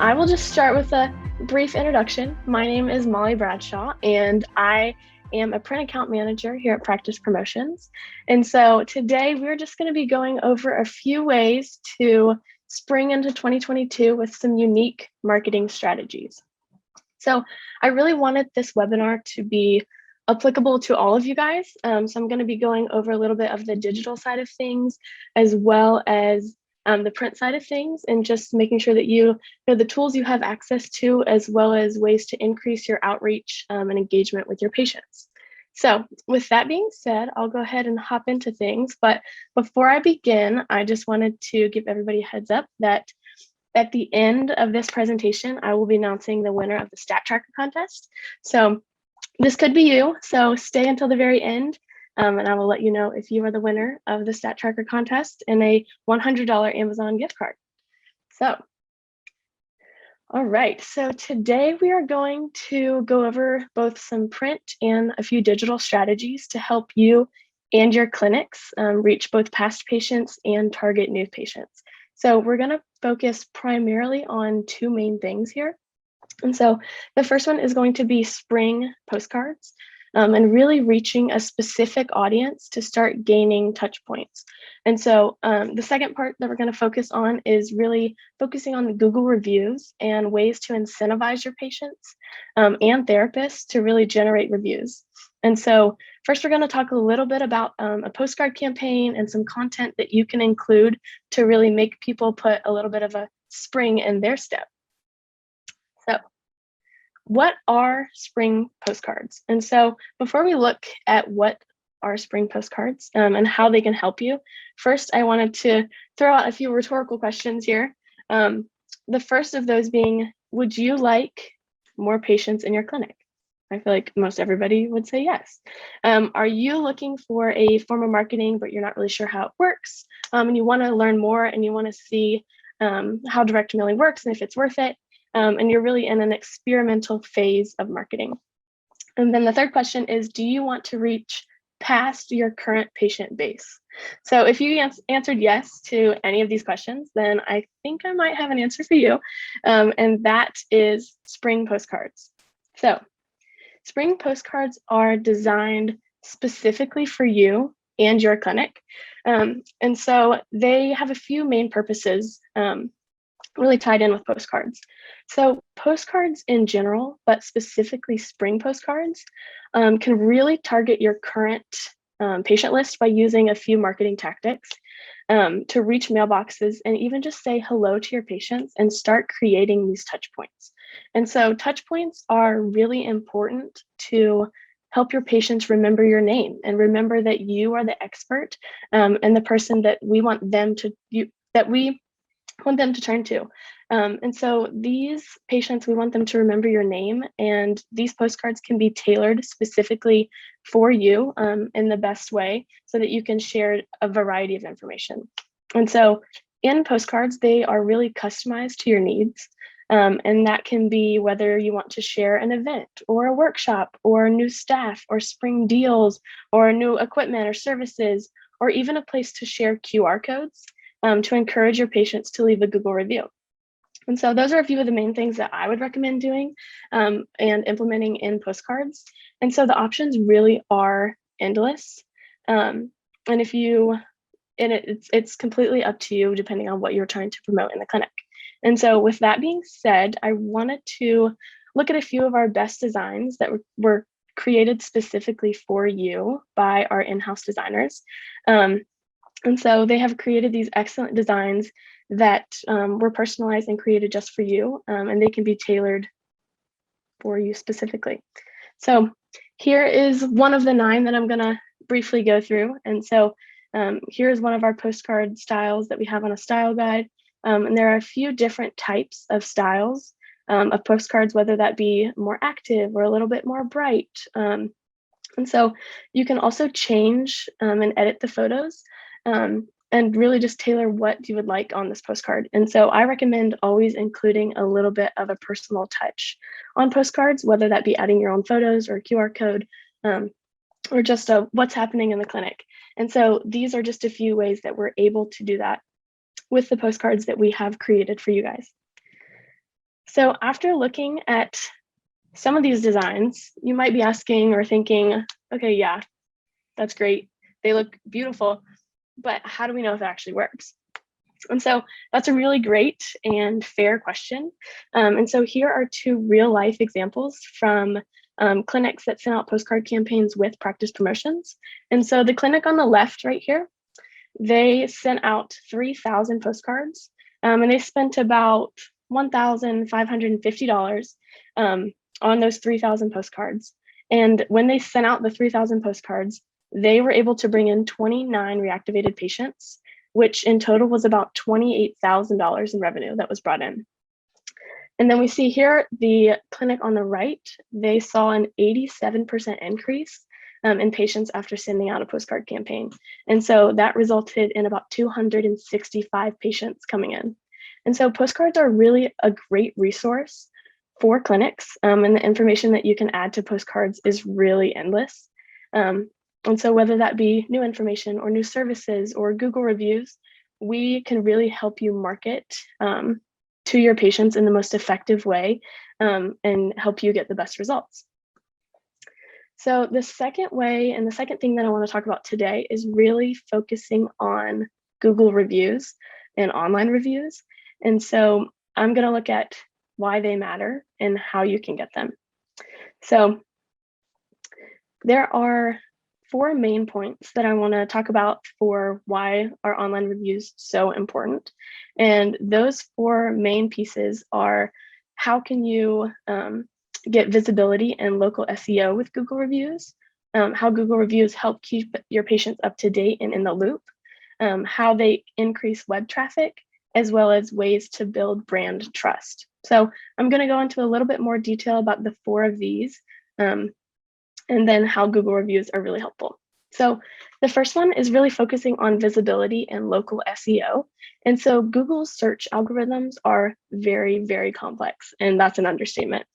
I will just start with a brief introduction. My name is Molly Bradshaw, and I am a print account manager here at Practice Promotions. And so today we're just going to be going over a few ways to spring into 2022 with some unique marketing strategies. So I really wanted this webinar to be applicable to all of you guys. So I'm going to be going over a little bit of the digital side of things, as well as the print side of things, and just making sure that you know the tools you have access to, as well as ways to increase your outreach and engagement with your patients. So with that being said, I'll go ahead and hop into things. But before I begin, I just wanted to give everybody a heads up that at the end of this presentation, I will be announcing the winner of the Stat Tracker contest. So this could be you, so stay until the very end, and I will let you know if you are the winner of the Stat Tracker contest and a $100 Amazon gift card. So, all right, so today we are going to go over both some print and a few digital strategies to help you and your clinics reach both past patients and target new patients. So we're going to focus primarily on two main things here. And so the first one is going to be spring postcards and really reaching a specific audience to start gaining touch points. And so the second part that we're going to focus on is really focusing on the Google reviews and ways to incentivize your patients and therapists to really generate reviews. And so first, we're going to talk a little bit about a postcard campaign and some content that you can include to really make people put a little bit of a spring in their step. So what are spring postcards? And so before we look at what are spring postcards and how they can help you, first I wanted to throw out a few rhetorical questions here. The first of those being, would you like more patients in your clinic? I feel like most everybody would say yes. Are you looking for a form of marketing, but you're not really sure how it works, and you want to learn more and you want to see how direct mailing works and if it's worth it? And you're really in an experimental phase of marketing. And then the third question is, do you want to reach past your current patient base? So if you answered yes to any of these questions, then I think I might have an answer for you. And that is spring postcards. So spring postcards are designed specifically for you and your clinic. And so they have a few main purposes really tied in with postcards. So postcards in general, but specifically spring postcards, can really target your current patient list by using a few marketing tactics to reach mailboxes and even just say hello to your patients and start creating these touch points. And so touch points are really important to help your patients remember your name and remember that you are the expert and the person that we want them to turn to. And so these patients, we want them to remember your name, and these postcards can be tailored specifically for you in the best way so that you can share a variety of information. And so in postcards, they are really customized to your needs. And that can be whether you want to share an event or a workshop or new staff or spring deals or new equipment or services, or even a place to share QR codes to encourage your patients to leave a Google review. And so those are a few of the main things that I would recommend doing and implementing in postcards. And so the options really are endless. And it's completely up to you depending on what you're trying to promote in the clinic. And so with that being said, I wanted to look at a few of our best designs that were created specifically for you by our in-house designers. And so they have created these excellent designs that were personalized and created just for you, and they can be tailored for you specifically. So here is one of the 9 that I'm going to briefly go through. And so here's one of our postcard styles that we have on a style guide. And there are a few different types of styles of postcards, whether that be more active or a little bit more bright. And so you can also change and edit the photos and really just tailor what you would like on this postcard. And so I recommend always including a little bit of a personal touch on postcards, whether that be adding your own photos or QR code or just what's happening in the clinic. And so these are just a few ways that we're able to do that with the postcards that we have created for you guys. So after looking at some of these designs, you might be asking or thinking, okay, yeah, that's great. They look beautiful, but how do we know if it actually works? And so that's a really great and fair question. And so here are two real life examples from clinics that sent out postcard campaigns with Practice Promotions. And so the clinic on the left right here, they sent out 3,000 postcards, and they spent about $1,550 on those 3,000 postcards. And when they sent out the 3,000 postcards, they were able to bring in 29 reactivated patients, which in total was about $28,000 in revenue that was brought in. And then we see here the clinic on the right, they saw an 87% increase in patients after sending out a postcard campaign. And so that resulted in about 265 patients coming in. And so postcards are really a great resource for clinics, and the information that you can add to postcards is really endless. And so whether that be new information or new services or Google reviews, we can really help you market to your patients in the most effective way, and help you get the best results. So the second way and the second thing that I want to talk about today is really focusing on Google reviews and online reviews. And so I'm going to look at why they matter and how you can get them. So there are four main points that I want to talk about for why are online reviews so important. And those four main pieces are: how can you get visibility and local SEO with Google reviews, how Google reviews help keep your patients up to date and in the loop, how they increase web traffic, as well as ways to build brand trust. So I'm going to go into a little bit more detail about the four of these, and then how Google reviews are really helpful. So the first one is really focusing on visibility and local SEO. And so Google's search algorithms are very, very complex, and that's an understatement.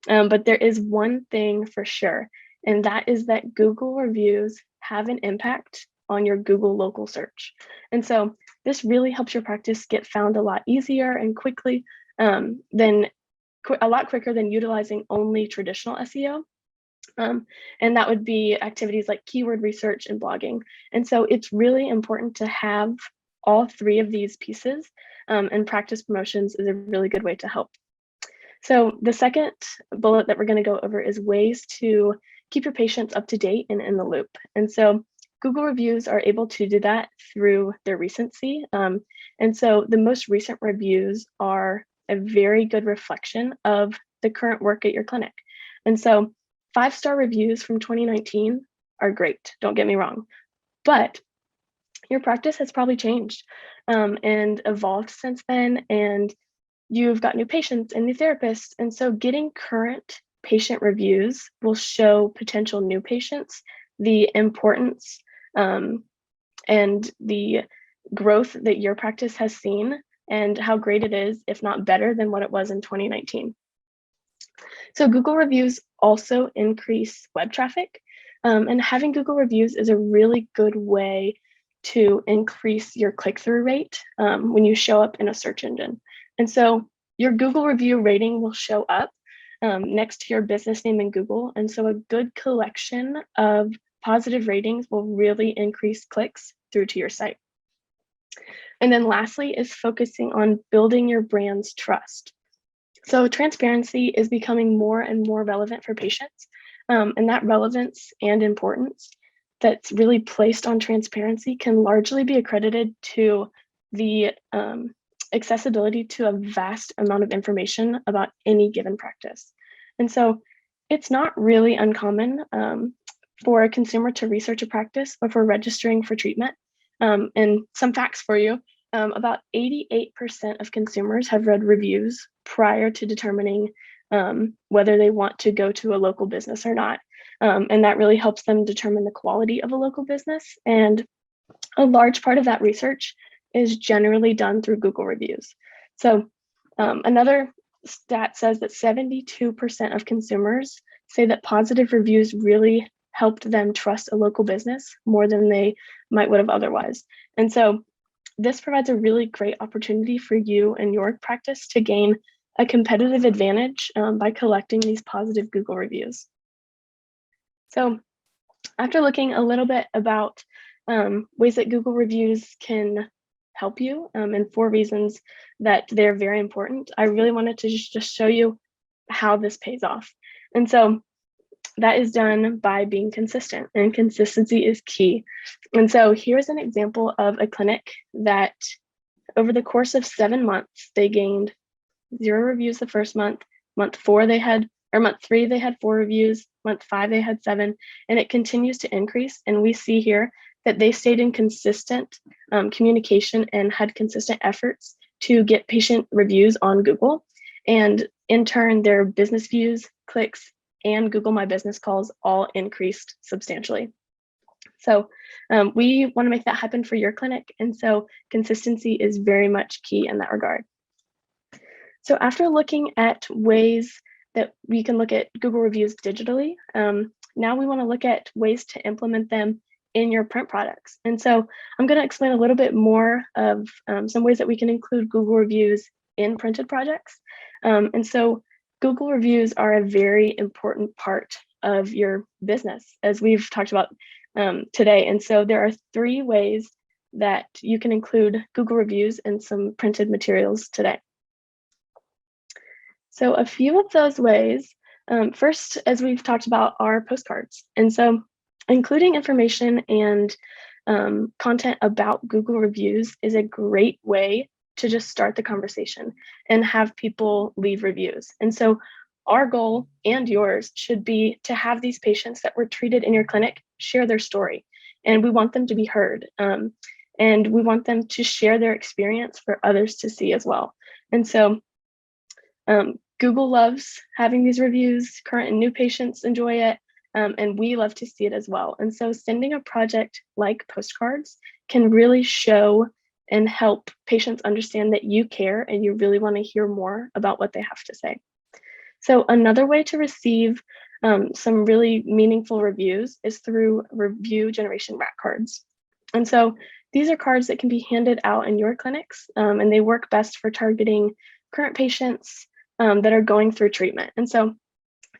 But there is one thing for sure, and that is that Google reviews have an impact on your Google local search. And so this really helps your practice get found a lot easier and quickly, a lot quicker than utilizing only traditional SEO. And that would be activities like keyword research and blogging. And so it's really important to have all three of these pieces, and Practice Promotions is a really good way to help. So the second bullet that we're going to go over is ways to keep your patients up to date and in the loop. And so Google reviews are able to do that through their recency. And so the most recent reviews are a very good reflection of the current work at your clinic. And so 5-star reviews from 2019 are great, don't get me wrong, but your practice has probably changed and evolved since then, and you've got new patients and new therapists. And so getting current patient reviews will show potential new patients the importance and the growth that your practice has seen and how great it is, if not better than what it was in 2019. So Google reviews also increase web traffic, and having Google reviews is a really good way to increase your click-through rate when you show up in a search engine. And so your Google review rating will show up next to your business name in Google. And so a good collection of positive ratings will really increase clicks through to your site. And then lastly is focusing on building your brand's trust. So transparency is becoming more and more relevant for patients, and that relevance and importance that's really placed on transparency can largely be accredited to the accessibility to a vast amount of information about any given practice. And so it's not really uncommon for a consumer to research a practice before registering for treatment. And some facts for you. About 88% of consumers have read reviews prior to determining whether they want to go to a local business or not. And that really helps them determine the quality of a local business. And a large part of that research is generally done through Google reviews. So another stat says that 72% of consumers say that positive reviews really helped them trust a local business more than they would have otherwise. And so this provides a really great opportunity for you and your practice to gain a competitive advantage by collecting these positive Google reviews. So after looking a little bit about ways that Google reviews can help you and 4 reasons that they're very important, I really wanted to just show you how this pays off. And so that is done by being consistent, and consistency is key. And so here's an example of a clinic that over the course of 7 months, they gained 0 reviews the first month. Month 3 they had 4 reviews. Month 5 they had 7, and it continues to increase. And we see here that they stayed in consistent communication and had consistent efforts to get patient reviews on Google. And in turn, their business views, clicks, and Google My Business calls all increased substantially. So we want to make that happen for your clinic. And so consistency is very much key in that regard. So after looking at ways that we can look at Google reviews digitally, now we want to look at ways to implement them in your print products. And so I'm going to explain a little bit more of some ways that we can include Google reviews in printed projects. And so Google reviews are a very important part of your business, as we've talked about today. And so there are 3 ways that you can include Google reviews in some printed materials today. So a few of those ways, first, as we've talked about, are postcards. And so including information and content about Google reviews is a great way to just start the conversation and have people leave reviews. And so our goal and yours should be to have these patients that were treated in your clinic share their story. And we want them to be heard. And we want them to share their experience for others to see as well. And so Google loves having these reviews. Current and new patients enjoy it. And we love to see it as well. And so sending a project like postcards can really show and help patients understand that you care and you really want to hear more about what they have to say. So another way to receive some really meaningful reviews is through review generation rack cards. And so these are cards that can be handed out in your clinics, and they work best for targeting current patients that are going through treatment. And so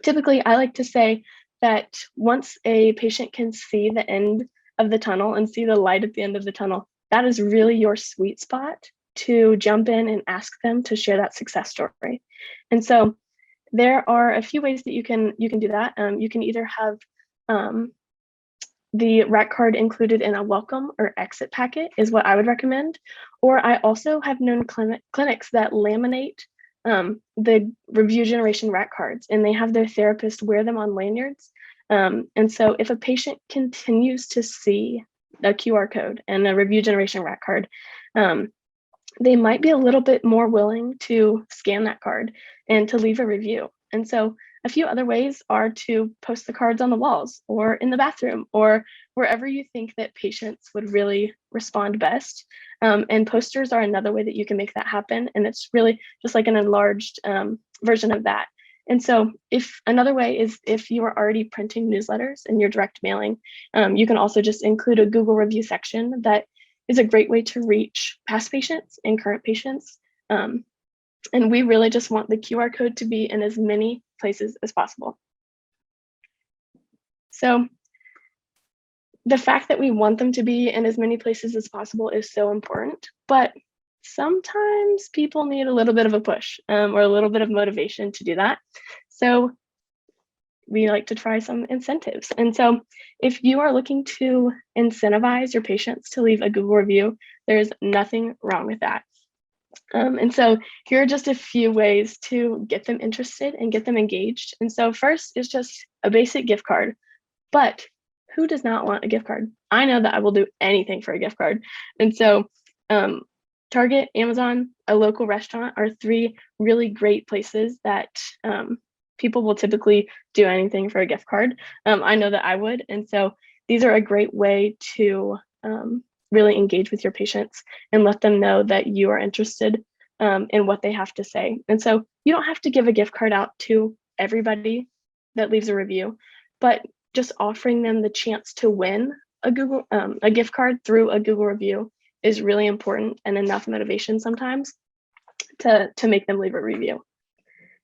typically I like to say that once a patient can see the end of the tunnel and see the light at the end of the tunnel, that is really your sweet spot to jump in and ask them to share that success story. And so there are a few ways that you can do that. You can either have the rack card included in a welcome or exit packet is what I would recommend. Or I also have known clinics that laminate the review generation rack cards, and they have their therapist wear them on lanyards. And so if a patient continues to see a QR code and a review generation rack card, they might be a little bit more willing to scan that card and to leave a review. And so a few other ways are to post the cards on the walls or in the bathroom or wherever you think that patients would really respond best. And posters are another way that you can make that happen. And it's really just like an enlarged version of that. And so another way is if you are already printing newsletters in your direct mailing, you can also just include a Google review section that is a great way to reach past patients and current patients. And we really just want the QR code to be in as many places as possible. So the fact that we want them to be in as many places as possible is so important, but sometimes people need a little bit of a push or a little bit of motivation to do that. So we like to try some incentives. And so if you are looking to incentivize your patients to leave a Google review, there's nothing wrong with that. And so here are just a few ways to get them interested and get them engaged. And so first is just a basic gift card, but who does not want a gift card? I know that I will do anything for a gift card. And so Target, Amazon, a local restaurant are 3 really great places that people will typically do anything for a gift card. I know that I would. And so these are a great way to really engage with your patients and let them know that you are interested in what they have to say. And so you don't have to give a gift card out to everybody that leaves a review, but just offering them the chance to win a gift card through a Google review is really important and enough motivation sometimes to make them leave a review.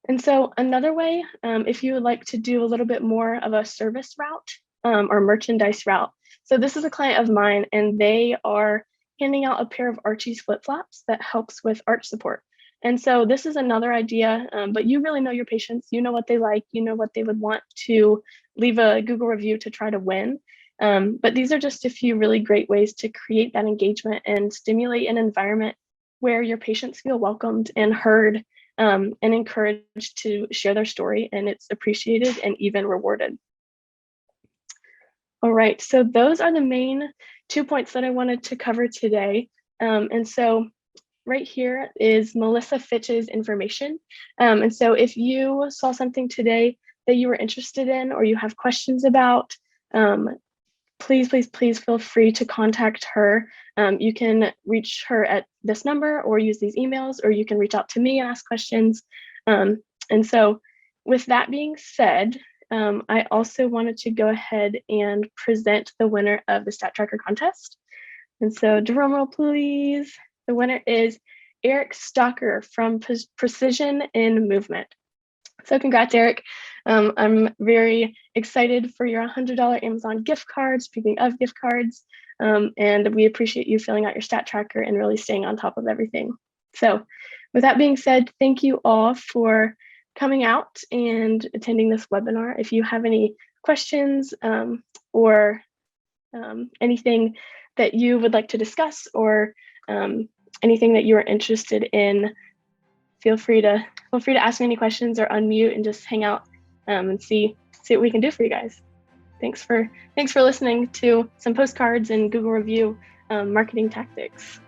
And so another way, if you would like to do a little bit more of a service route or merchandise route. So this is a client of mine, and they are handing out a pair of Archie's flip-flops that helps with arch support. And so this is another idea, but you really know your patients. You know what they like. You know what they would want to leave a Google review to try to win. But these are just a few really great ways to create that engagement and stimulate an environment where your patients feel welcomed and heard, and encouraged to share their story, and it's appreciated and even rewarded. All right, so those are the main 2 points that I wanted to cover today. And so right here is Melissa Fitch's information. And so if you saw something today that you were interested in or you have questions about, please, please, please feel free to contact her. You can reach her at this number or use these emails, or you can reach out to me and ask questions. And so with that being said, I also wanted to go ahead and present the winner of the Stat Tracker contest. And so drum roll, please. The winner is Eric Stocker from Precision in Movement. So congrats, Eric. I'm very excited for your $100 Amazon gift card, speaking of gift cards, and we appreciate you filling out your stat tracker and really staying on top of everything. So with that being said, thank you all for coming out and attending this webinar. If you have any questions or anything that you would like to discuss, or anything that you are interested in, feel free to ask me any questions or unmute and just hang out and see what we can do for you guys. Thanks for listening to some postcards and Google review marketing tactics.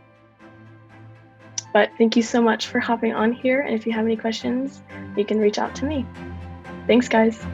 But thank you so much for hopping on here. And if you have any questions, you can reach out to me. Thanks, guys.